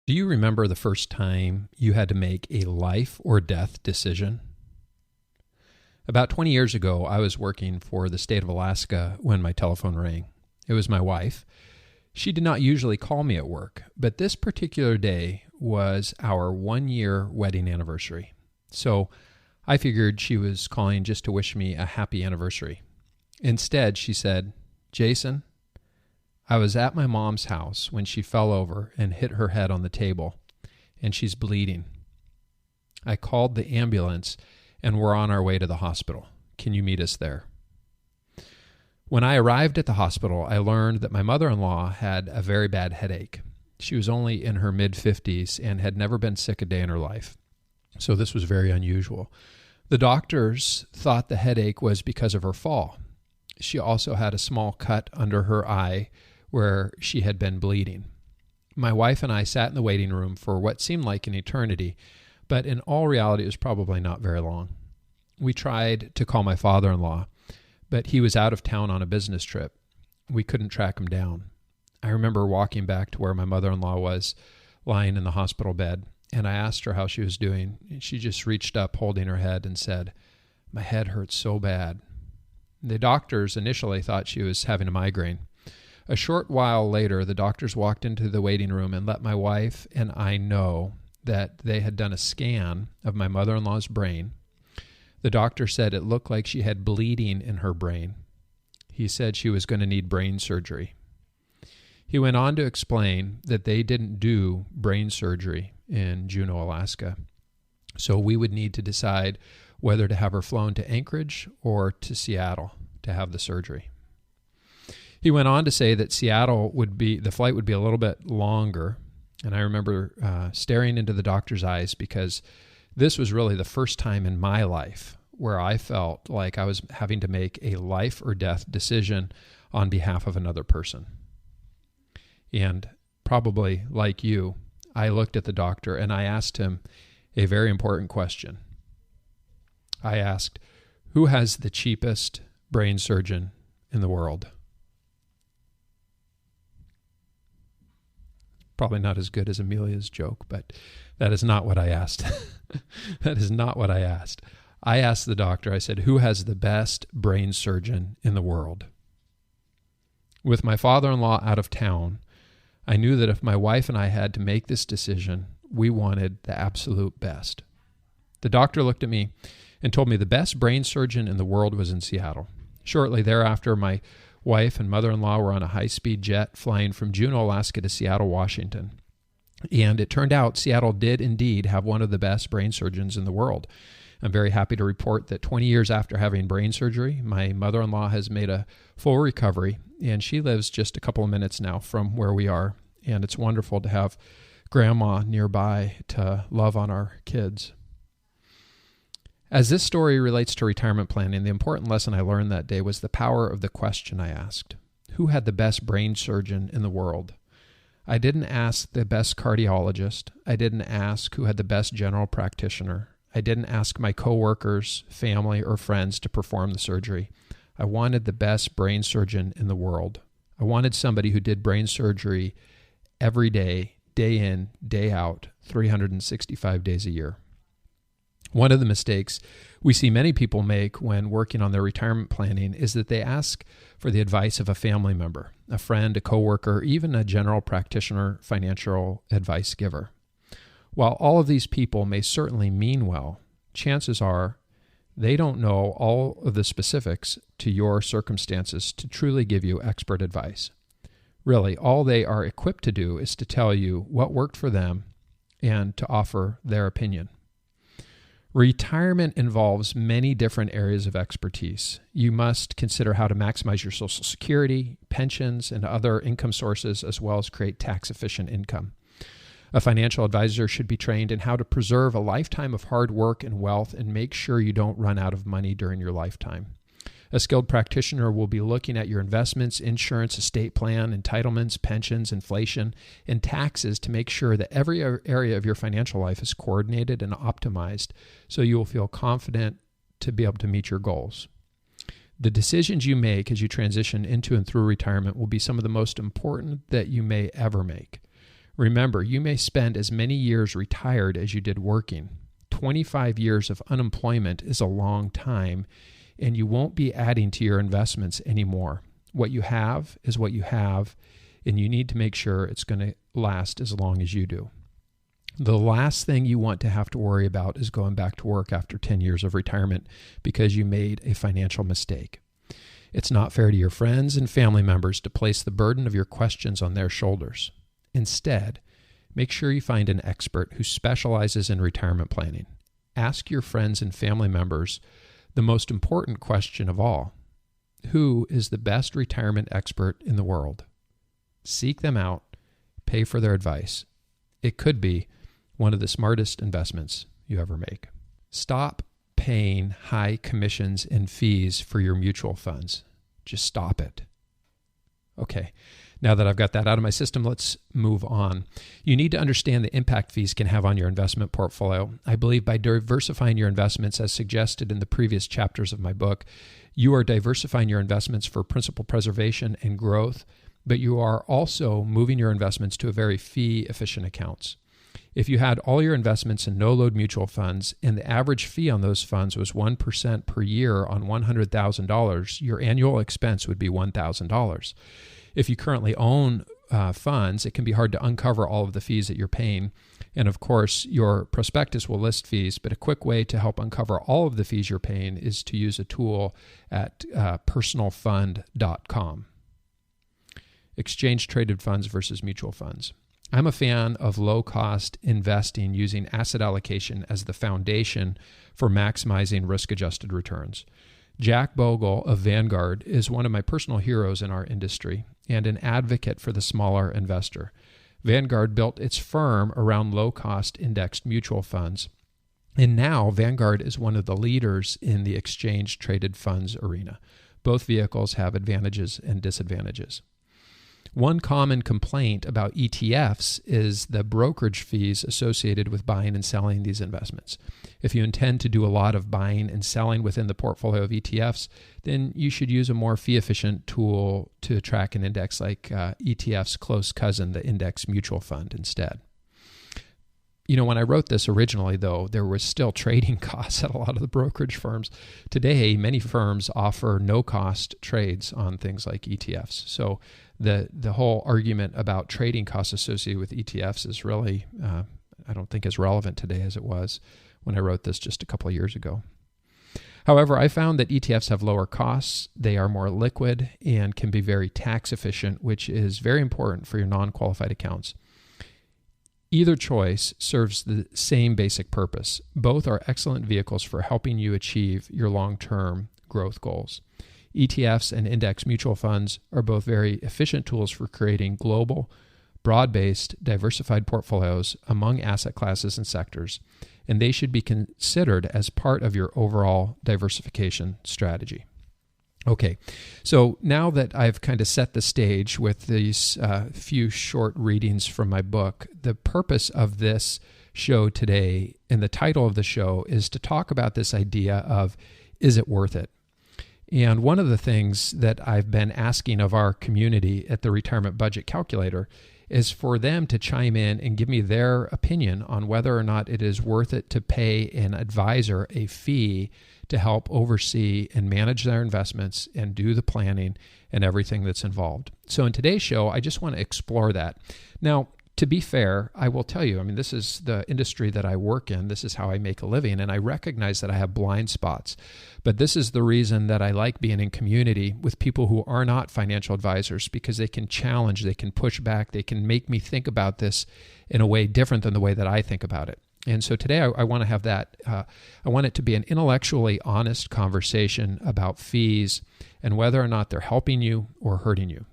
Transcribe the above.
Do you remember the first time you had to make a life or death decision? About 20 years ago, I was working for the state of Alaska when my telephone rang. It was my wife. She did not usually call me at work, but this particular day was our 1-year wedding anniversary. So I figured she was calling just to wish me a happy anniversary. Instead, she said, "Jason, I was at my mom's house when she fell over and hit her head on the table, and she's bleeding. I called the ambulance, and we're on our way to the hospital. Can you meet us there?" When I arrived at the hospital, I learned that my mother-in-law had a very bad headache. She was only in her mid-50s and had never been sick a day in her life, so this was very unusual. The doctors thought the headache was because of her fall. She also had a small cut under her eye where she had been bleeding. My wife and I sat in the waiting room for what seemed like an eternity, but in all reality, it was probably not very long. We tried to call my father-in-law, but he was out of town on a business trip. We couldn't track him down. I remember walking back to where my mother-in-law was lying in the hospital bed, and I asked her how she was doing. She just reached up holding her head and said, "My head hurts so bad." The doctors initially thought she was having a migraine. A short while later, the doctors walked into the waiting room and let my wife and I know that they had done a scan of my mother-in-law's brain. The doctor said it looked like she had bleeding in her brain. He said she was going to need brain surgery. He went on to explain that they didn't do brain surgery in Juneau, Alaska, so we would need to decide whether to have her flown to Anchorage or to Seattle to have the surgery. He went on to say that the flight would be a little bit longer, and I remember staring into the doctor's eyes because this was really the first time in my life where I felt like I was having to make a life or death decision on behalf of another person. And probably like you, I looked at the doctor and I asked him a very important question. I asked, "Who has the cheapest brain surgeon in the world?" Probably not as good as Amelia's joke, but that is not what I asked. That is not what I asked. I asked the doctor, I said, "Who has the best brain surgeon in the world?" With my father-in-law out of town, I knew that if my wife and I had to make this decision, we wanted the absolute best. The doctor looked at me and told me the best brain surgeon in the world was in Seattle. Shortly thereafter, my wife and mother-in-law were on a high-speed jet flying from Juneau, Alaska to Seattle, Washington. And it turned out Seattle did indeed have one of the best brain surgeons in the world. I'm very happy to report that 20 years after having brain surgery, my mother-in-law has made a full recovery, and she lives just a couple of minutes now from where we are. And it's wonderful to have grandma nearby to love on our kids. As this story relates to retirement planning, the important lesson I learned that day was the power of the question I asked. Who had the best brain surgeon in the world? I didn't ask the best cardiologist. I didn't ask who had the best general practitioner. I didn't ask my coworkers, family, or friends to perform the surgery. I wanted the best brain surgeon in the world. I wanted somebody who did brain surgery every day, day in, day out, 365 days a year. One of the mistakes we see many people make when working on their retirement planning is that they ask for the advice of a family member, a friend, a coworker, or even a general practitioner, financial advice giver. While all of these people may certainly mean well, chances are they don't know all of the specifics to your circumstances to truly give you expert advice. Really, all they are equipped to do is to tell you what worked for them and to offer their opinion. Retirement involves many different areas of expertise. You must consider how to maximize your Social Security, pensions, and other income sources, as well as create tax-efficient income. A financial advisor should be trained in how to preserve a lifetime of hard work and wealth and make sure you don't run out of money during your lifetime. A skilled practitioner will be looking at your investments, insurance, estate plan, entitlements, pensions, inflation, and taxes to make sure that every area of your financial life is coordinated and optimized so you will feel confident to be able to meet your goals. The decisions you make as you transition into and through retirement will be some of the most important that you may ever make. Remember, you may spend as many years retired as you did working. 25 years of unemployment is a long time, and you won't be adding to your investments anymore. What you have is what you have, and you need to make sure it's going to last as long as you do. The last thing you want to have to worry about is going back to work after 10 years of retirement because you made a financial mistake. It's not fair to your friends and family members to place the burden of your questions on their shoulders. Instead, make sure you find an expert who specializes in retirement planning. Ask your friends and family members the most important question of all: who is the best retirement expert in the world? Seek them out, pay for their advice. It could be one of the smartest investments you ever make. Stop paying high commissions and fees for your mutual funds. Just stop it. Okay, now that I've got that out of my system, let's move on. You need to understand the impact fees can have on your investment portfolio. I believe by diversifying your investments, as suggested in the previous chapters of my book, you are diversifying your investments for principal preservation and growth, but you are also moving your investments to a very fee-efficient accounts. If you had all your investments in no-load mutual funds and the average fee on those funds was 1% per year on $100,000, your annual expense would be $1,000. If you currently own funds, it can be hard to uncover all of the fees that you're paying. And of course, your prospectus will list fees, but a quick way to help uncover all of the fees you're paying is to use a tool at personalfund.com. Exchange traded funds versus mutual funds. I'm a fan of low-cost investing using asset allocation as the foundation for maximizing risk-adjusted returns. Jack Bogle of Vanguard is one of my personal heroes in our industry and an advocate for the smaller investor. Vanguard built its firm around low-cost indexed mutual funds, and now Vanguard is one of the leaders in the exchange-traded funds arena. Both vehicles have advantages and disadvantages. One common complaint about ETFs is the brokerage fees associated with buying and selling these investments. If you intend to do a lot of buying and selling within the portfolio of ETFs, then you should use a more fee-efficient tool to track an index like ETF's close cousin, the index mutual fund, instead. You know, when I wrote this originally, though, there was still trading costs at a lot of the brokerage firms. Today, many firms offer no-cost trades on things like ETFs. So the whole argument about trading costs associated with ETFs is really, I don't think, as relevant today as it was when I wrote this just a couple of years ago. However, I found that ETFs have lower costs, they are more liquid, and can be very tax efficient, which is very important for your non-qualified accounts. Either choice serves the same basic purpose. Both are excellent vehicles for helping you achieve your long-term growth goals. ETFs and index mutual funds are both very efficient tools for creating global, broad-based, diversified portfolios among asset classes and sectors, and they should be considered as part of your overall diversification strategy. Okay, so now that I've kind of set the stage with these few short readings from my book, the purpose of this show today and the title of the show is to talk about this idea of, is it worth it? And one of the things that I've been asking of our community at the Retirement Budget Calculator is for them to chime in and give me their opinion on whether or not it is worth it to pay an advisor a fee to help oversee and manage their investments and do the planning and everything that's involved. So in today's show, I just want to explore that. Now, to be fair, I will tell you, this is the industry that I work in. This is how I make a living, and I recognize that I have blind spots. But this is the reason that I like being in community with people who are not financial advisors, because they can challenge, they can push back, they can make me think about this in a way different than the way that I think about it. And so today I want to have that, I want it to be an intellectually honest conversation about fees and whether or not they're helping you or hurting you.